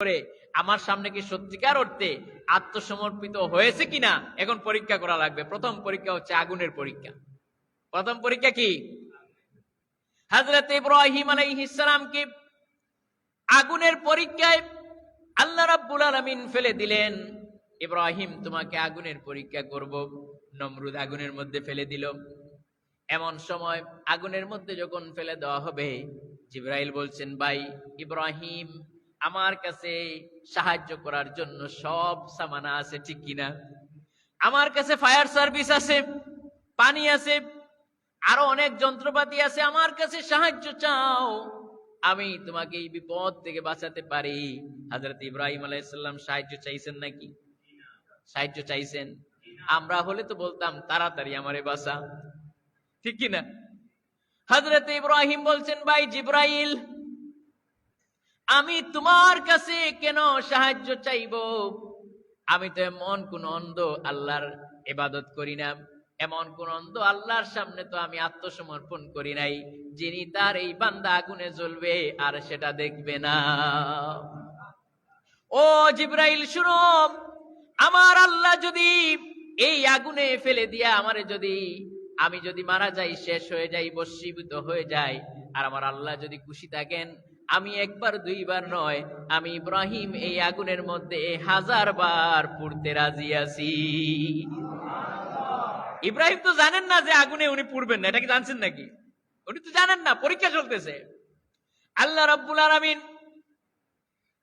করে আমার সামনে কি সত্যিকার অর্থে আত্মসমর্পিত হয়েছে কিনা এখন পরীক্ষা করা লাগবে। প্রথম পরীক্ষা হচ্ছে আগুনের পরীক্ষা। প্রথম পরীক্ষা কি? হযরত ইব্রাহিম আলাইহিস সালামকে আগুনের পরীক্ষায় আল্লাহ রাব্বুল আলামিন ফেলে দিলেন। ইব্রাহিম, তোমাকে আগুনের পরীক্ষা করব। নমরুদ আগুনের মধ্যে ফেলে দিল। এমন সময় আগুনের মধ্যে যখন ফেলে দেওয়া হবে, জিবরাইল বলছেন, ভাই ইব্রাহিম, আমার কাছে সাহায্য করার জন্য সব সামানা আছে, ঠিক কিনা? আমার কাছে ফায়ার সার্ভিস আছে, পানি আছে, আরো অনেক যন্ত্রপাতি আছে, আমার কাছে সাহায্য চাও, আমি তোমাকে এই বিপদ থেকে বাঁচাতে পারি। হযরত ইব্রাহিম আলাইহিস সালাম সাহায্য চাইছেন নাকি? সাহায্য চাইছেন। আমরা হলে তো বলতাম, তাড়াতাড়ি আমারে বাঁচা, ঠিক কিনা? হযরত ইব্রাহিম বলছেন, ভাই জিবরাইল, আমি তোমার কাছে কেন সাহায্য চাইব? আমি তো এমন কোন অন্ধ আল্লাহর ইবাদত করি না, এমন কোন অন্ধ আল্লাহর সামনে তো আমি আত্মসমর্পণ করি নাই যিনি তার এই বান্দা আগুনে জ্বলবে আর সেটা দেখবে না। ও জিবরাইল শুনো, আমার আল্লাহ যদি এই আগুনে ফেলে দিয়া আমারে আমি যদি মারা যাই, শেষ হয়ে যাই, ভস্মীভূত হয়ে যাই, আর আমার আল্লাহ যদি খুশি থাকেন, আমি একবার দুইবার নয়, আমি ইব্রাহিম এই আগুনের মধ্যে 1000 বার পুড়তে রাজি আছি। ইব্রাহিম তো জানেন না যে আগুনে উনি পুড়বেন না, এটা কি জানছেন নাকি? উনি তো জানেন না, পরীক্ষা চলতেছে। আল্লাহ রাব্বুল আলামিন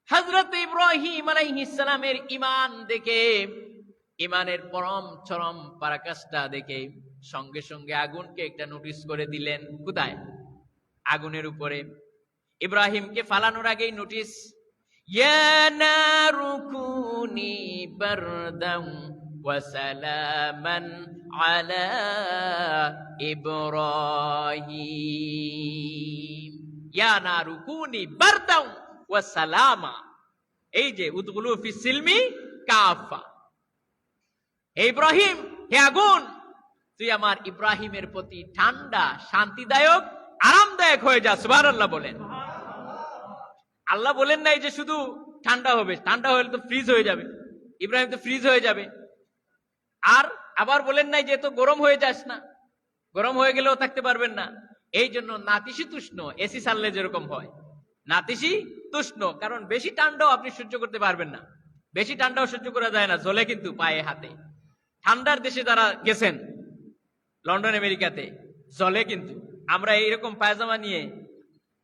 হযরত ইব্রাহিম আলাইহিস সালামের ঈমান দেখে, ঈমানের পরম চরম পরাকাষ্ঠা দেখে সঙ্গে সঙ্গে আগুনকে একটা নোটিশ করে দিলেন। কোথায়? আগুনের উপরে। ইব্রাহিমকে ফালানোর আগেই নোটিশ, ইয়া নারু কুনি বারদান ওয়া সালামান আলা ইব্রাহিম। ইয়া নারু কুনি বারদান ওয়া সালামা, এই যে উদখুলু ফিস সিলমি কাফা। হে ইব্রাহিম, হে আগুন, তুই আমার ইব্রাহিমের প্রতি ঠান্ডা, শান্তিদায়ক, আরামদায়ক হয়ে যা। সুবহানাল্লাহ বলেন। আল্লাহ বলেন নাই যে শুধু ঠান্ডা হবে, ঠান্ডা হলে তো ফ্রিজ হয়ে যাবে, ইব্রাহিম তো ফ্রিজ হয়ে যাবে। আর আবার বলেন নাই যে তো গরম হয়ে যাস না, গরম হয়ে গেলেও থাকতে পারবেন না। এই জন্য নাতিশীতোষ্ণ, এসি চাললে যেরকম হয়, নাতিশীতোষ্ণ, কারণ বেশি ঠান্ডাও আপনি সহ্য করতে পারবেন না, বেশি ঠান্ডাও সহ্য করা যায় না, জ্বলে কিন্তু পায়ে হাতে। ঠান্ডার দেশে যারা গেছেন, লন্ডন আমেরিকাতে, জ্বলে কিন্তু। আমরা এইরকম পায়জামা নিয়ে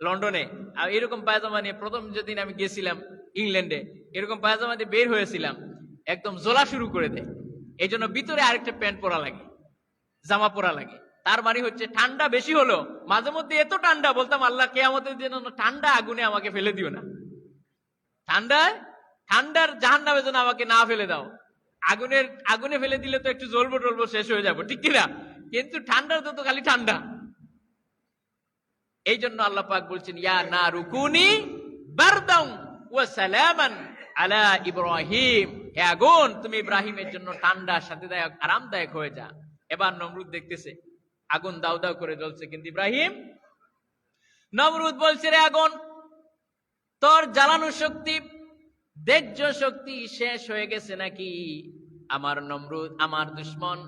লন্ডনে, আর এরকম পায়জামা নিয়ে প্রথম যেদিন আমি গেছিলাম ইংল্যান্ডে, এরকম পায়জামা দিয়ে বের হয়েছিলাম, একদম জ্বলা শুরু করে দেয়। এই জন্য ভিতরে আরেকটা প্যান্ট পরা লাগে, জামা পরা লাগে। তার মানে হচ্ছে ঠান্ডা বেশি হলো, মাঝে মধ্যে এত ঠান্ডা বলতাম, আল্লাহ কিয়ামতের দিন ঠান্ডা আগুনে আমাকে ফেলে দিও না, ঠান্ডার জাহান্নামে যেন আমাকে না ফেলে দাও। আগুনে ফেলে দিলে তো একটু জ্বলবো টলবো, শেষ হয়ে যাবো, ঠিক কিনা? কিন্তু ঠান্ডার তো খালি ঠান্ডা। এই জন্য আল্লাহ পাক বলছেন, ইয়া নারু কুনি বারদান ওয়া সালামান আলা ইব্রাহিম, হে আগুন, তুমি ইব্রাহিমের জন্য ঠান্ডা, শান্তিদায়ক, আরামদায়ক হয়ে যা। এবার নমরুদ দেখতেছে আগুন দাউ দাউ করে জ্বলছে, কিন্তু ইব্রাহিম। নমরুদ বলছে, রে আগুন, তোর জ্বালানো শক্তি, দেহ্য শক্তি শেষ হয়ে গেছে নাকি? আমার নমরুদ, আমার দুশমন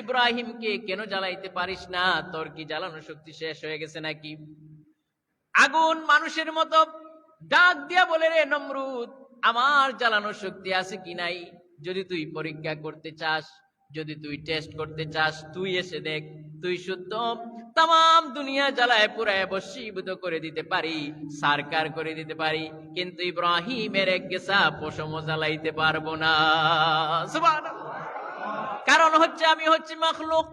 ইব্রাহিমকে কেন জ্বালাইতে পারিস না? তোর কি জ্বালানো শক্তি শেষ হয়ে গেছে নাকি? আগুন মানুষের মতো ডাক দিয়া বলে, রে নমরুদ, আমার জ্বালানো শক্তি আছে কি নাই, যদি তুই পরীক্ষা করতে চাস, যদি তুই টেস্ট করতে চাস, তুই এসে দেখ। তুই শুদ্ধ তাম দুনিয়া জ্বালায় পুরায় বশীভূত করে দিতে পারি, সারকার করে দিতে পারি, কিন্তু ইব্রাহিমের এক গেসা পশম জ্বালাইতে পারবো না। সুবহানাল্লাহ। কারণ হচ্ছে আমি হচ্ছি মাখলুক,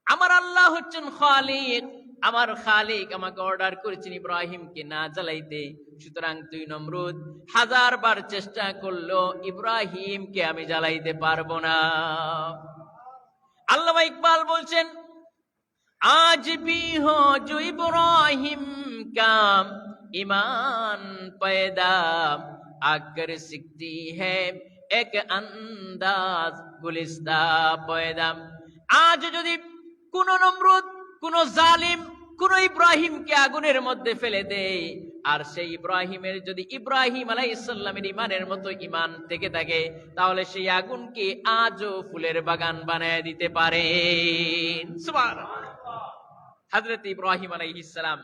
আমার আল্লাহ হচ্ছেন খালিক। আমার খালিক আমাকে অর্ডার করেছেন ইব্রাহিমকে না জ্বালাইতে। সুতরাং তুই নমরুদ 1000 বার চেষ্টা করলো, ইব্রাহিমকে আমি জ্বালাইতে পারবো না। আল্লামা ইকবাল বলছেন, আজ भी हो जो इब्राहिम का ईमान पैदा आकर सिकती है एक अंदाज गुलिस्ता पैदा। আজ যদি কোন নমরুদ, কোন জালিম কোন ইব্রাহিমকে আগুনের মধ্যে ফেলে দেয়, আর সেই ইব্রাহিমের যদি ইব্রাহিম আলাইহিস সালামের ইমানের মতো ইমান থেকে থাকে, তাহলে সেই আগুনকে আজও ফুলের বাগান বানায় দিতে পারেন। সুবহানাল্লাহ। হযরত ইব্রাহিম আলাইহিস সালাম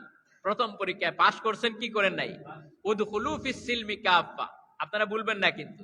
প্রথম পরীক্ষায় পাশ করছেন, কি করেন নাই? উদখুলু ফিস সিলমি কাফা। আপনারা ভুলবেন না কিন্তু।